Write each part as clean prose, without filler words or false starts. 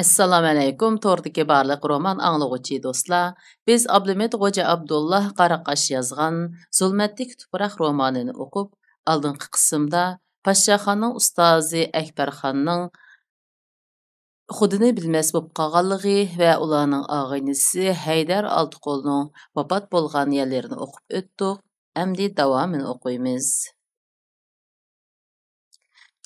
Assalamu alaykum. Tordagi barliq roman anglag'uchi do'stlar. Biz Abdumet Xo'ja Abdullah Qaraqash yozgan Zulmatlik tuproq romanini o'qib, oldingi qismda Podshoxonning ustozi Akbarxonning xudini bilmas bo'lib qolganligi va ularning og'aynisi Haydar Oltiqo'lning vafot bo'lgan yerlarini o'qib o'tdik. Endi davomini o'qiymiz.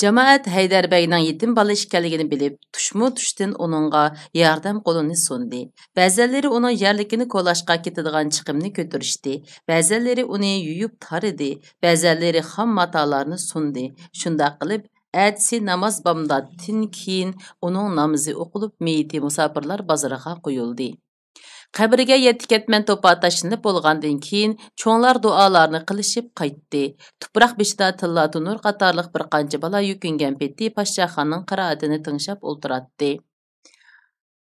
Cemaat Haydar Bey'nin yetim bala ekanligini bilib, tushmu-tushdan onunğa yardım qo'lini sundi. Ba'zilari uning yerlikini ko'lashga ketadigan chiqimni ko'tarishdi. Ba'zilari uni yuyib taridi. Ba'zilari xam matolarni sundi. Shunda qilib, ertasi namoz bomdoddan keyin uning namozi o'qilib, meyiti musofirlar bozoriga qo'yildi. Qabriga yetib ketmən topa tashlanib bo'lgandan keyin cho'nglar duolarni qilishib qaytdi. Tuproq beshida Tilla Tunur qatorliq bir qancha bola yukingan peti Podshoxonning qiroatini tinglab o'tiratdi.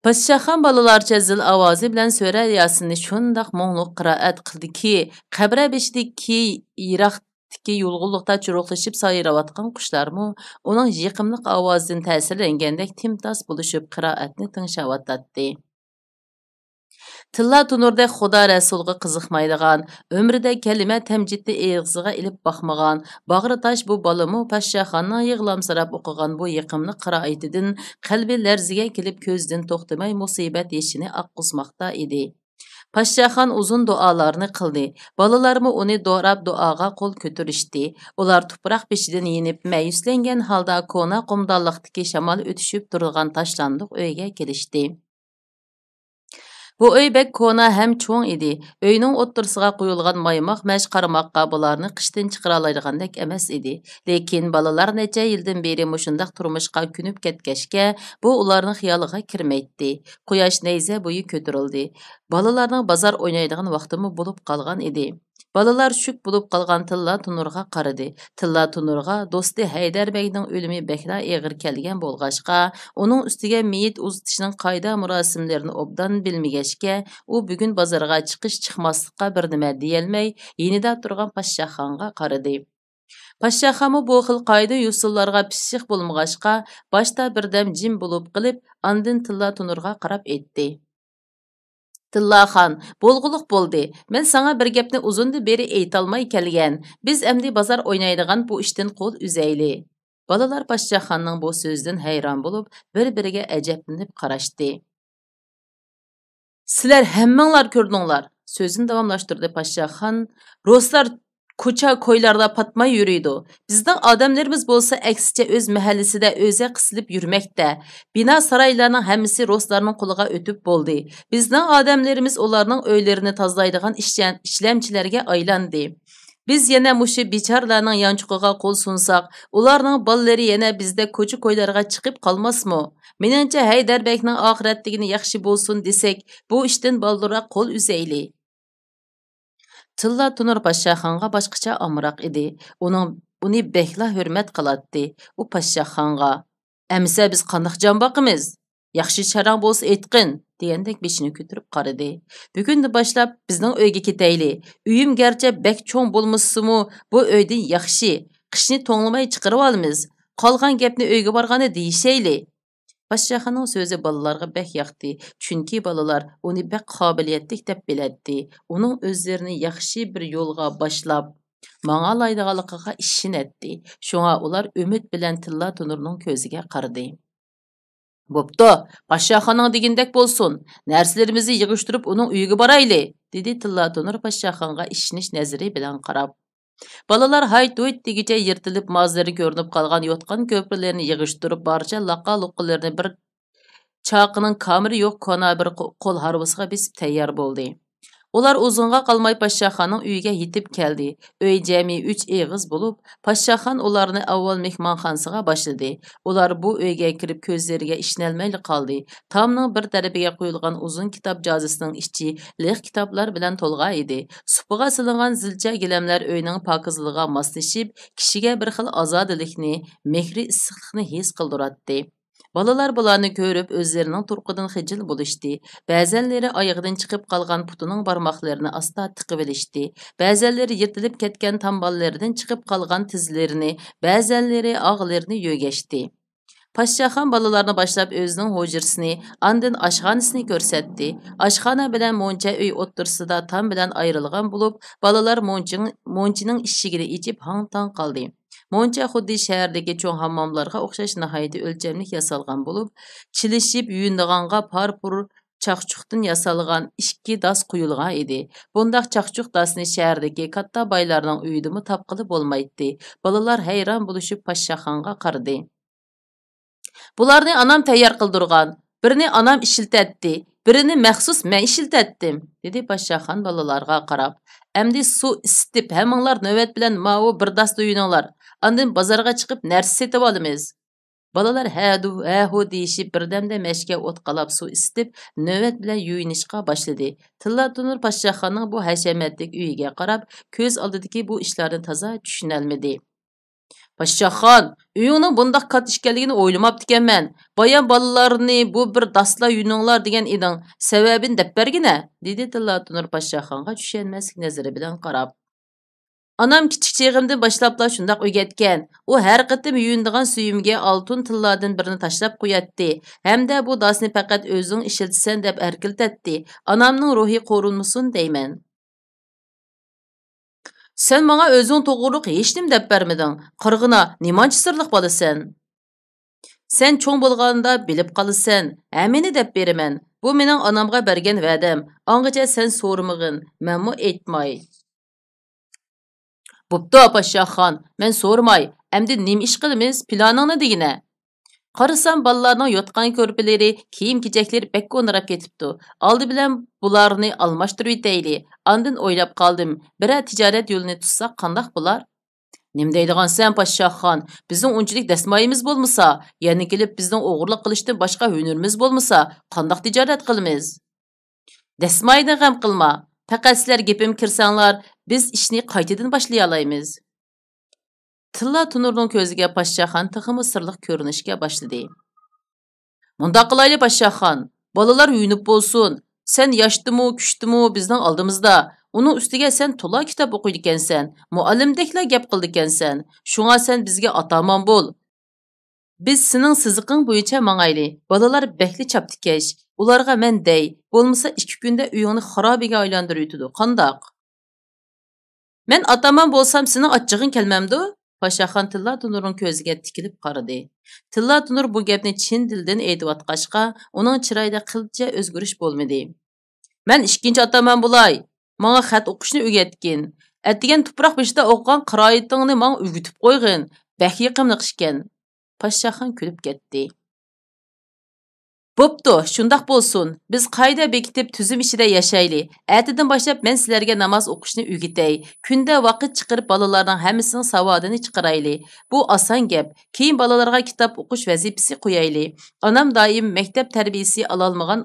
Podshoxon bolalarcha zil ovozi bilan so'ra yasini shundoq mo'ngluq qiroat qildiki, qabra beshidagi yiroqdagi yulg'unlikda churuqlashib sayrayotgan qushlarmi uning yiqimliq ovozidan ta'sirlangandek timtos bo'lishib qiroatni tinglashayotdi. Tilla Tunurda Xudo Rasulga qiziqmaydigan, ömrida kalima tamjidni eg'ziga ilib baxmagan, bag'ri tosh bu bolamu Podshoxonning yig'lamsirab o'qigan bu yiqimli qiroatidan qalbi larziga kelib ko'zdan to'xtamay musibat yeshini oqqizmoqda edi. Podshoxon uzun duolarni qildi. Bolalarmi uni do'rab duoga qo'l ko'tarishdi. Ular tuproq beshidan yenib, ma'yuslangan holda ko'na qumdonliqdagi shamol o'tishib turgan tashlandiq uyga kelishdi. Bu öy bek kona hem çoğun idi. Öyünün o'ttirisiga qo'yilgan maymoq mash qaramoqqa bularni qishdan chiqara oladigandak emas idi. Lekin balalar necha yildan beri mushundaq turmushqa kunib ketgachga bu ularning xiyoliga kirmaydi. Quyosh neyza bo'yi ko'tarildi. Balalarning bozor o'ynaydigan vaqtimi bo'lib qolgan edi. Balalar shuk bo'lib qolgan Tilla Tunurga qaradi. Tilla Tunurga do'sti Haydar Beyning o'limi bekla eg'ir kelgan bo'lg'achqa, uning ustiga meyit uzitishning qoida murosimlarini obdan bilmagachga, u bugun bozorga chiqish-chiqmaslikqa bir nima deyolmay, yenida turgan Podshoxonga qaradi. Podshoxonmi bu xil qoida usullarga pishiq bo'lmag'achqa, boshda birdam jim bo'lib qilib, andin Tilla Tunurga qarab aytdi. Tillaxon, bo'lg'uliq bo'ldi. Men sana bir gapni uzundan beri aytolmay kelgan. Biz endi bozor o'ynaydigan bu ishdan qo'l uzayli. Balalar Podshoxonning bu so'zidan hayron bo'lib, bir-biriga ajablanib qarashdi. Sizlar hammanglar ko'rdinglar, so'zini davomlashtirdi Podshoxon. Ruslar ko'cha ko'ylarda patmay yürüydi. Bizning odamlarimiz bo'lsa aksicha o'z mahallasida o'zi qisilib yurmoqda. Bina saroylarning hammasi Ruslarning qo'liga o'tib bo'ldi. Bizning odamlarimiz ularning uylarini tozalaydigan ishlamchilarga aylandi. Biz yana mushu bechorlarning yanchuqiga qo'l sunsak, ularning bolalari yana bizda ko'cha ko'ylarga chiqib qolmasmi? Meningcha Haydar Bekning oxiratligini yaxshi bo'lsin desak, bu ishdan balduroq qo'l uzayli. Tilla Tunur Podshoxonga boshqacha amroq edi. Uni bekla hurmat qiladi. U Podshoxonga: "Amsa biz qandoq jon boqimiz? Yaxshi charang bo'lsa aytqin", degandek beshini ko'tarib qaradi. "Bugundan boshlab bizning uyga ketayli. Uyim garchi bek cho'ng bo'lmasa-mu, bu uydan yaxshi. Qishni to'nglamay chiqarib olamiz. Qolgan gapni uyga borganda deyishayli." Podshoxonning so'zi balalarga bek yoqdi, chunki balalar uni bek qobiliyatli deb biladi. Uning o'zlarini yaxshi bir yo'lga boshlab, mang'alaydiganligiga ishonadi. Shunga ular umid bilan Tilla Tunurning ko'ziga qaradi. "Bo'pti, Podshoxonning degandek bo'lsin. Narsalarimizni yig'ishtirib uning uyiga borayli", dedi Tilla Tunur Podshoxonga ishonish nazari bilan qarab. Balalar hayt-huyt degicha yirtilib mazlari ko'rinib qolgan yotgan ko'pirlarni yig'ishtirib barcha laqa-luqqalarni bir chaqının kameri yo'q kona bir qo'l harvasiga besib tayyor bo'ldi. Ular uzunga qolmay Podshoxonning uyiga yetib keldi. Uy jami 3 eg'iz bo'lib, Podshoxon ularni avval mehmonxonasiga boshladi. Ular bu uyga kirib ko'zlariga ishnolmay qoldi. Tomning bir tarafiga qo'yilgan uzun kitob jozisining ichi liq kitoblar bilan to'lgan edi. Supiga silingan zilcha gilamlar uyning pokizligiga moslashib, kishiga bir xil ozodilikni, mehri issiqlikni his qildiradi. Balalar bularni ko'rib o'zlarining turqidan xijil bo'lishdi. Ba'zanlari oyog'idan chiqib qolgan putining barmoqlarini asta tiqib olishdi. Ba'zanlari yirtilib ketgan tamballaridan chiqib qolgan tizlarini, ba'zanlari og'larini yo'gashdi. Poshshaxon balalarni boshlab o'zining hujrasini, andin oshxonasini ko'rsatdi. Oshxona bilan mo'ncha uy o'ttirsida tom bilan ayrilgan bo'lib, balalar mo'nchining eshigini ichib hang-tang qoldi. Mo'ncha xuddi shahardagi cho'ng hammomlarga o'xshash nihoyatda o'lchamlik yasalgan bo'lib, chilishib yuyindiganga parpur chaqchuqdan yasalgan ikki dos quyilgan edi. Bundaq chaqchuq dasni shahardagi katta boylarning uyidimi topqili bo'lmaydi. Balalar hayron bo'lishib Poshshaxonga qaradi. Bularni anam tayyor qildirgan. Birini anam ishiltatdi, birini maxsus men ishiltatdim, dedi Poshshaxon balalarga qarab. Endi suv isitib, hammanglar navbat bilan ma'u bir dasda yuyininglar. Andin bozorga chiqib narsa setib olamiz. Balalar ha-hu deyishib birdamda mashga o't qalab suv isitib, navbat bilan yuyinishga boshladi. Tilla Tunur Poshshaxonning bu hashamatlik uyiga qarab, ko'z oldidagi bu ishlarni toza tushunolmadi. Poshshaxon, uyingning bundaq katta ekanligini o'ylamabdi ekanman. Bayan balalarni bu bir dasla yuyininglar degan eding. Sababini deb bergina, dedi Tilla Tunur Poshshaxonga tushunmaslik nazari bilan qarab. Anam kichik chig'imdan boshlabla shundoq o'rgatgan. U har qatim yuyindigan suyimga oltin tillardan birini tashlab qo'yatdi. Hamda bu dasni faqat o'zing ishiltsan deb erkiltatdi. Anamning ruhi qo'rinmasin deyman. Sen bana özün to'g'riq hech nim deb bermiding. Qirg'ina, nimanchi sirliq bolasan? Sen cho'ng bo'lganda bilib qolasan. Hamini deb beraman. Bu mening onamga bergan va'dam. Angacha sen so'ramag'in, menmi aytmay. Bo'pti, Poshshaxon, men so'ramay. Endi nim ish qilamiz? Planingni degina. Qarasam balalarning yotgan ko'rpaleri, kiyim-kechaklar bek o'nrab ketibdi. Oldi bilan bularni almashtirib yetayli. Andin o'ylab qoldim. Bira tijorat yo'lini tutsak qandoq bo'lar? Nim deydigan sen Poshshaxon, bizning unchalik dasmoyimiz bo'lmasa, yana kelib bizning o'g'irlik qilishdan boshqa hunarimiz bo'lmasa, qandoq tijorat qilamiz? Dasmoyni g'am qilma. Faqat sizlar gapim kirsanglar, biz ishni qaytadan boshlay olamiz. Tilla Tunurning ko'ziga Poshshaxon tiximi sirliq ko'rinishga boshladi. Mundaq qilayli Poshshaxon, bolalar yuyinib bo'lsin. Sen yoshdimi, kuchdimi bizning oldimizda. Uning ustiga sen to'la kitob o'qiydi ekansan, muallimdeklar gap qildi ekansan. Shunga sen bizga otamon bo'l. Biz sening siziqing bo'yicha mangayli. Bolalar bekli chaptikash. Ularga men dey, bo'lmasa 2 kunda uyingni xarobiga aylantirib yutadi. Qandoq? Men otamon bo'lsam sening achchig'ing kelmamdi? Poshshaxon Tilla Tunurning ko'ziga tikilib qaradi. Tilla Tunur bu gapni chin dildan aytayotqachqa, uning chiroyida qilcha o'zgarish bo'lmadi. Men ikkinchi otaman bo'lay. Menga xat o'qishni o'rgatgin. Atigan tuproq beshida o'qigan qiroatingni menga o'rgatib qo'ygin. Bak yiqimliq ishkan. Poshshaxon kulib ketdi. Bo'pti, shundoq bo'lsin. Biz qayda bekitib tuzum ichida yashayli. Atidan boshlab men sizlarga namoz o'qishni o'rgatay. Kunda vaqt chiqarib balalarning hammasining savodini chiqarayli. Bu oson gap. Keyin balalarga kitob o'qish vazifasi qo'yayli. Onam doim maktab tarbiyasi ololmagan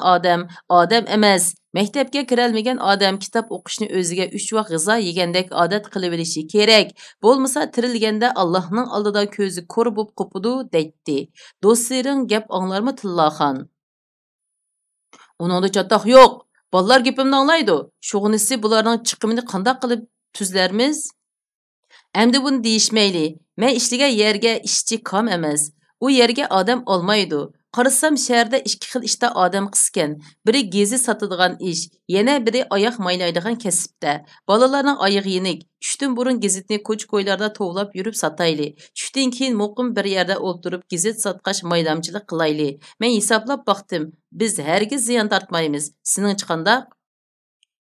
odam emas. Maktabga kirolmagan odam kitob o'qishni o'ziga 3 vaqt g'izo yegandek odat qilib olishi kerak. Bo'lmasa tirilganda Allohning oldida ko'zi ko'r bo'lib qo'pidi deydi. Do'stlaring gap anglarmi Tillaxon? Uningda chatoq yo'q. Bolalar gapimni anglaydi. Shug'unisi bularning chiqimini qanday qilib tuzlarmiz? Endi buni deyishmayli. Men ishlagan yerga ishchi kam emas. U yerga odam olmaydi. Qarasam shaharda 2 xil ishda odam qiskan. Biri gezi sotadigan ish, yana biri oyoq maylaydigan kasbda. Bolalarning oyog'i yenik. Tushdan burun gazitni ko'ch-ko'ylarda tovlab yurib sotayli. Tushdan keyin muqim bir yerda o'tirib gazit sotqash maydamchilik qilayli. Men hisoblab baxtim. Biz hargiz ziyon tortmaymiz. Sening chiqanda?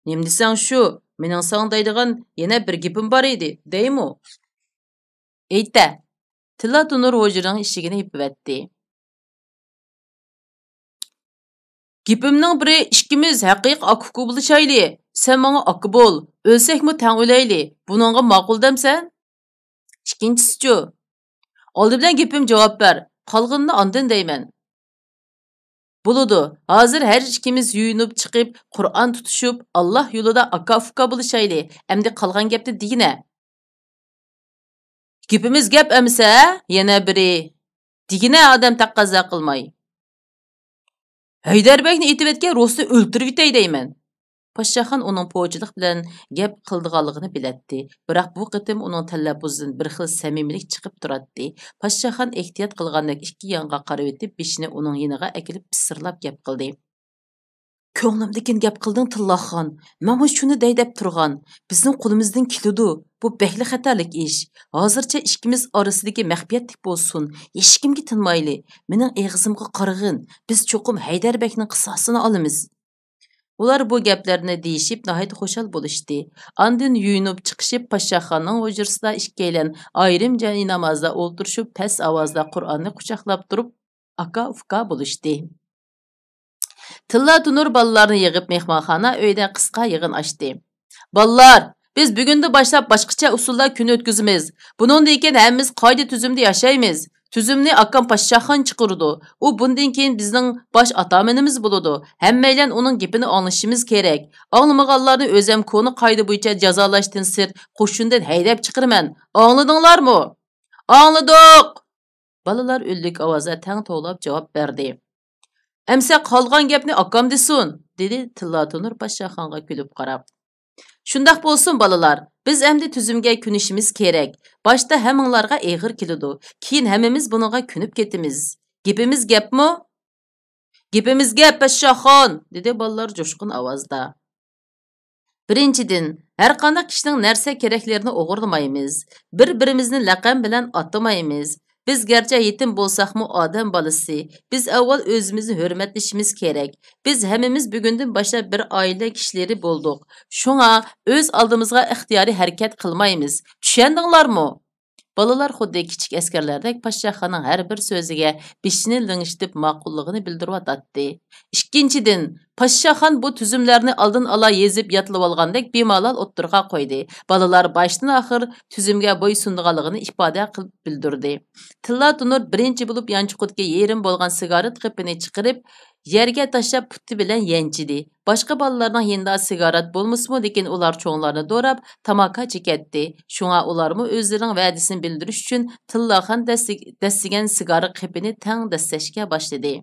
Nim desang shu, mening sang deydigan yana bir gapim bor edi, deymi? Ayta. Tilla Tunur hujraning eshigini yopib Gipimning biri ikkimiz haqiqiy aka-uka bo'lishayli. Sen menga aka bo'l. O'lsakmi tang o'layli. Buningga ma'qul demsan? Ikkinchisi-chi. Oldi bilan gapim javob ber. Qolganini ondan deyman. Bo'ladi. Hozir har ikkimiz yuyinib chiqib, Qur'on tutishib, Alloh yo'lida aka-uka bo'lishayli. Endi qolgan gapni degina. Gapimiz gap emsa, yana biri. Degina odam taqozo qilmay. Haydarbekni aytib etgan Rusni o'ltirib yetay deyman. Poshshaxon uning po'chilik bilan gap qildiganligini bilatdi. Biroq bu qitim uning talabbuzidan bir xil samimilik chiqib turadi. Poshshaxon ehtiyot qilgandek ikki yonga qarab o'tib, beshini uning yoniga akilib pisirlab gap qildi. Ko'nglimdagin gap qilding Tillaxon. Men shuni dey deb turgan. Bizning qo'limizdan keladi. Bu behli xatarlik ish. Hozircha ikkimiz orasidagi maxfiyatlik bo'lsin. Hech kimga tinmayli. Mening eg'zimga qarag'in. Biz cho'qim Haydarbekning qissasini olamiz. Ular bu gaplarni deyishib nihoyat xushal bo'lishdi. Andin yuyunib chiqishib Poshshaxonning hujrasida ikkilan ayrim joy namozda o'ltirishib past ovozda Qur'onni quchoqlab turib aka-uka bo'lishdi. Tilla Tunur balalarni yig'ib mehmonxona uyda qisqa yig'in ochdi. Ballar, biz bugunda boshlab boshqacha usulda kun o'tkazamiz. Buningdan keyin hammamiz qoida tuzumda yashaymiz. Tuzumni akam Poshshaxon chiqirdi. U bundan keyin bizning bosh ataminimiz bo'ladi. Hammaylar uning gapini anglashimiz kerak. Anglamaganlarni o'zim koni qoida bo'yicha jazolashdan sir qo'shindan haydab chiqiraman. Angladinglarmi? Angladik. Balalar o'llik ovozda tang to'lab javob berdi. Әмсә қалған gapni akam desin, dedi Tilla Tunur Poshshaxonga kulib qarab. Shundaq bo'lsin balalar, biz endi tuzumga kunishimiz kerak. Boshda hammanglarga eg'ir keladi, keyin hammamiz buningga kunib ketamiz. Gapimiz gapmi? Gapimiz gap Poshshaxon, dedi balalar jo'shqin ovozda. Birinchidan, har qanday kishining narsa keraklarini o'g'irlamaymiz. Bir-birimizni laqam bilan atamaymiz. Biz gerçi yetim bolsaqmı adam balası. Biz avval özümüzü hürmetlişimiz gerek. Biz hemimiz bugünden başa bir aile kişileri bulduk. Şuna öz aldığımızga ihtiyari hareket kılmayımız. Düşendinlar mı? Balalar xuddi kichik askarlardek Poshshaxonning har bir so'ziga beshini lingishitib ma'qulligi bildirib atdi. Ikkinchidan, Poshshaxon bu tuzumlarni oldin ola yezib yodlab olgandek bemalol o'ttirga qo'ydi. Balalar boshdan oxir tuzumga bo'ysundiganligini ifoda qilib bildirdi. Tilla Tunur birinchi bo'lib yanchiqutga yerim bo'lgan sigaret qipini chiqarib, yerga tashlab putti bilan yanchidi. Boshqa balalarning yenda sigaret bo'lmasmi lekin ular cho'nglarni do'rab tamaka chekatdi. Shunga ularmi o'zlarining va'dasini bildirish uchun Tillaxon dastigan sigaret qipini tang dastashga boshladi.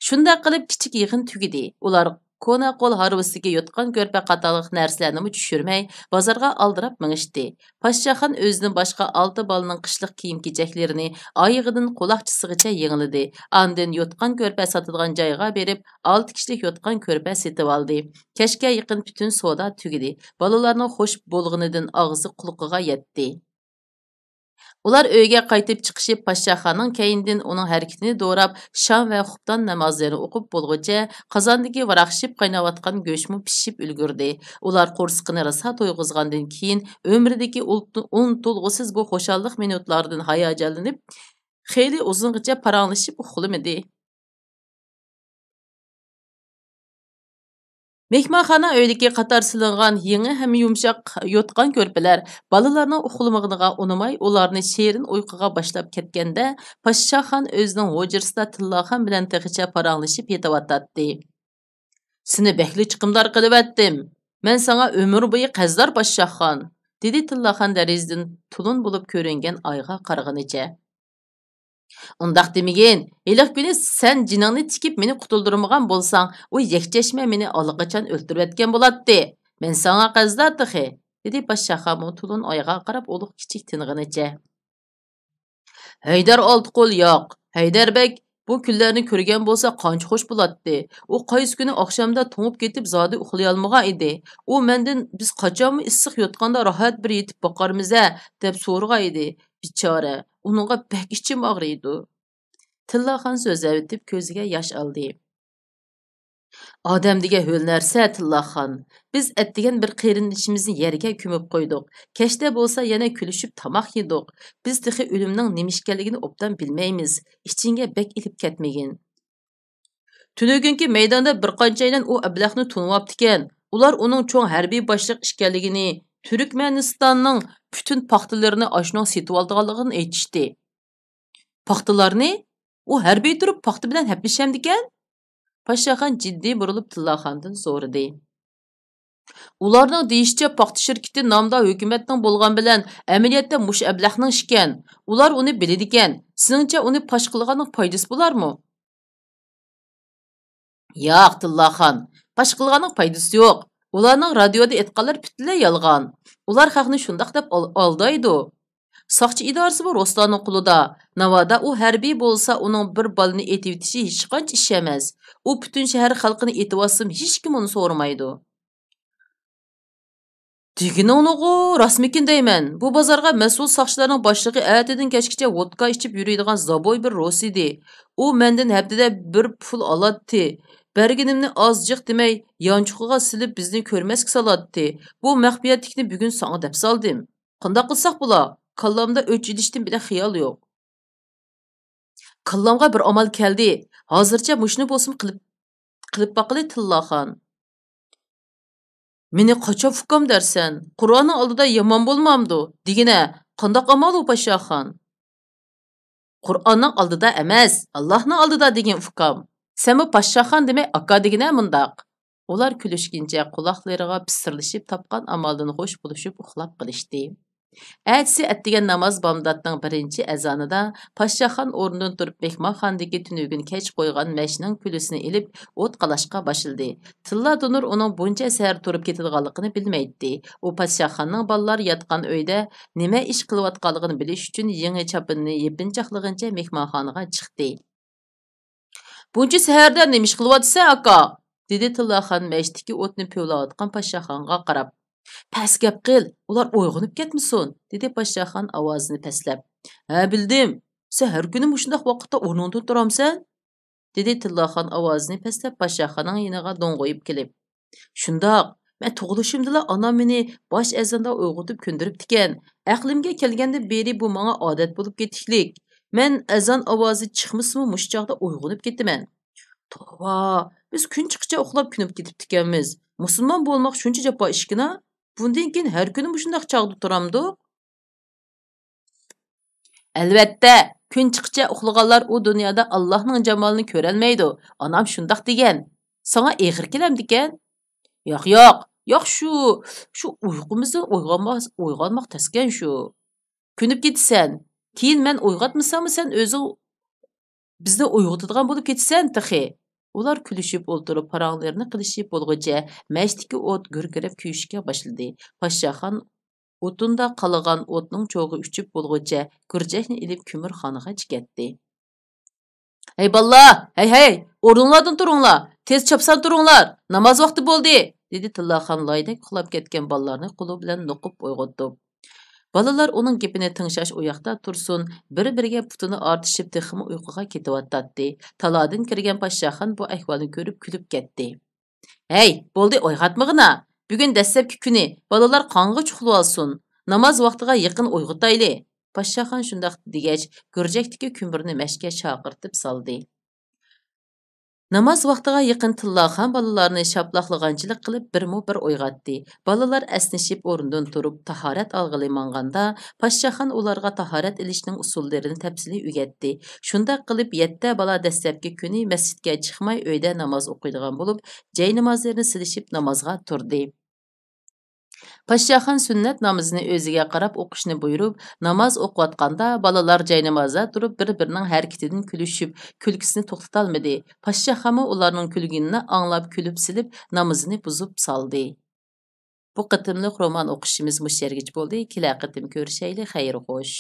Shunda qilib kichik yig'in tugidi. Ular kona qo'l harvisiga yotgan ko'rpa qatorliq narsalarni tushirmay bozorga aldirab minishdi. Poshshaxon o'zining boshqa 6 balaning qishliq kiyim-kechaklarini oyog'idan quloqchisigacha yig'ildi. Andin yotgan ko'rpa sotadigan joyga berib 6 kishilik yotgan ko'rpa setib oldi. Kechga yaqin butun savdo tugidi. Balalarning xush bo'lganidan og'zi quloqiga yetdi. Ular uyga qaytib chiqishib Poshshaxonning keyindan uning harakatini do'rab sham va xufton namozlarini o'qib bo'lguncha qozondagi varaqshib qaynayotgan go'shtmi pishib ulgurdi. Ular qo'rsqini rosa to'yg'izgandan keyin umridagi unutulg'usiz bu xushallik minutlardan hayajonlanib, xeyli uzungacha paranglashib uxlamadi. Mehmonxona uyidagi qator silingan yangi ham yumshoq yotgan ko'rpalar balalarning uxlamag'iga unamay ularni sherin uyquga boshlab ketganda Poshshaxon o'zining hujrasida Tillaxon bilan texicha paranglashib yetayotdi. Seni bekli chiqimdor qilyaptim. Men sana umr bo'yi qazdor Poshshaxon, dedi Tillaxon derazadan tulun bo'lib ko'ringan oyga qaraganicha. Undaq demegin, iliq kuni sen jiningni tikib meni qutuldirmagan bo'lsang, u yakchashma meni allaqachon o'ltirib etgan bo'ladi. Men sana qazdordi, dedi Poshshaxon tulun oyga qarab ulug' kichik tinig'icha. Haydar olti qo'l yo'q. Haydarbek bu kunlarni ko'rgan bo'lsa qancha xush bo'ladi. U qaysi kuni oqshomda to'ngib ketib zodi uxlay olmagan edi. U mendan biz qachonmi issiq yotganda rohat bir yetib boqarmiz-a deb so'rgan edi. Bichora, uningga bak ichim og'riydi. Tillaxon so'zlab o'tib ko'ziga yosh oldi. Odam degan ho'l narsa Tillaxon. Biz atdigan bir qerindishimizni yerga ko'mib qo'ydik. Kechda bo'lsa yana kulishib tomoq yedik. Biz texi o'limning nima ekanligini obdan bilmaymiz. Ichingga bak ilib ketmagin. Tunugunki maydonda bir qanchadan u ablaqni tunibdi ekan. Ular uning cho'ng harbiy boshliq ekanligini, Turkmanistonning bütün paxtalarini ashno setib olganligini aytishdi. Paxtalarni? U harbiy turib paxta bilan haplashamdi ekan? Poshshaxon jiddiy burilib Tillaxondan so'radi. Ularning deyishicha paxta shirkati nomda hukumatning bo'lgan bilan amaliyotda mush ablaqning ishkan. Ular uni biladi ekan. Sizningcha uni pash qilganning foydasi bo'larmi? Yo'q Tillaxon, pash qilganning foydasi yo'q. Ularning radioda aytganlar butunlay yolg'on. Ular xalqni shundoq deb aldaydi. Saqchi idorasi bu Ruslanning qo'lida. Navoda u harbiy bo'lsa, uning bir balini etib etishi hech qancha ish emas. U butun shahar xalqini etib olsam, hech kim uni so'ramaydi. Deginingni rasmikin deyman. Bu bozorga mas'ul soqchilarning boshlig'i atidin kechgacha vodka ichib yuradigan zaboy bir Rus edi. U mendan haftada bir pul oladi. Berginimni ozjiq demay, yonchuqiga silib bizni ko'rmasga soladi. Bu maxfiyatlikni bugun sana deb soldim. Qanday qilsak bo'la? Kallamda o'ch idishdan bile xiyol yo'q. Kallamga bir amal keldi. Hozircha mushni bo'lsin qilib baqili Tillaxon. Meni qachon hukm dersen? Qur'onning oldida yomon bo'lmamdi. Degina, qandoq amal u Pashaxon? Qur'onning oldida emas, Allohning oldida degan hukm. Sen bu Pashaxon demay aka degina mundaq. Ular kulishgincha quloqlariga pisirlashib topgan amaldan xo'sh bo'lishib uxlab qilishdi. Әтісі әттеген намаз бамдаттың бірінші әзаныда Пашшахан орнынан тұрып мехманханадагы түнөгүн кеч қойған мәшнің күлісini ilib от қалашқа башылды. Тилла Донур оның buncha сәр тұрып кетидиганлыгын билмейди. У Пашшаханның балалар ятқан өйдө неме иш кылып атканлыгын билиш үчүн яңа чапынны епинчаклыгынча мехманханага чыкты. Buncha сәһәрдә неме иш кылып атсың, ака? Dedi Tillaxon мәштики otni pövlab atқан Pashshaxonga qarab. Pes gap qil, ular uyg'onib ketmisin, dedi Pashshaxon ovozini paslab. Ha, bildim. Sen har kuni mushundaq vaqtda o'rningdan turamsan? dedi Tillaxon ovozini paslab Pashshaxonning yoniga do'ng'oyib kelib. Shundoq, men tug'ilishimda onam meni bosh azonda uyg'otib ko'ndiribdi-ekan. Aqlimga kelganda beri bu menga odat bo'lib ketiklik. Men azon ovozi chiqmismi mush chaqda uyg'onib ketaman. Tova, biz kun chiqcha uxlab kunib ketibdi-ekanmiz. Musulmon bo'lmoq shuncha jafo ishkina? Bundan keyin har kuni mushundaq chaqda turamdi. Albatta, kun chiqcha uxlaganlar u dunyoda Allohning jamolini ko'rolmaydi. Onam shundoq degan. Sana eg'ir kelamdi-ekan? Yo'q, shu uyqumizdan uyg'onmoq taskan shu. Kunib ketasan. Keyin men uyg'otmasam sen o'zing bizni uyg'otadigan bo'lib ketasan taxi. Ular kulishib o'ltirib, paranglarini qilishib bo'lguncha mashdagi o't gurkirab kuyishga boshladi. Pashshaxon o'tunda qalagan o'tning cho'g'i uchib bo'lguncha gurjakni ilib ko'mirxonaga ketdi. Hey balla, hey, o'rninglardan turinglar. Tez chopsan turinglar. Namoz vaqti bo'ldi, dedi Tillaxon loydak uxlab ketgan bolalarni qo'li bilan nuqib uyg'otdi. Balalar onun gepini tingşaş uyaqda tursun, bir-biriga putini artishib texmi uyquga ketivatdi. Taladin kirgan Pashshaxon bu ahvolni ko'rib kulib ketdi. Hey, bo'ldi uyg'atmag'ina. Bugun dastlabki kuni balalar qonga chuqlib olsin. Namoz vaqtiga yaqin uyg'otayli. Pashshaxon shundaq degach, gurjakdagi kumbirni mashga chaqirtib soldi. Namoz vaqtiga yaqin Tillaxon balalarni shaplaqlaganchilik qilib bir uyg'otdi. Balalar esnishib o'rnidan turib tahorat olg'ili manganda, Pashshaxon ularga tahorat ilishning usullarini tafsili o'rgatdi. Shundaq qilib 7 bala dastlabki kuni masjidga chiqmay uyda namoz o'qiydigan bo'lib, jay namozlarini silishib namozga turdi. Pashshaxon sunnat namozini o'ziga qarab o'qishni buyurib, namoz o'qiyotganda balalar jay namozda turib bir-birining harakatidan kulishib, kulgisini to'xtata olmadi. Pashshaxon ularning kulginini anglab kulib silib, namozini buzib soldi. Bu qitimliq roman o'qishimiz mush yergacha bo'ldi. Kelar qitim ko'rishayli, xayr xo'sh.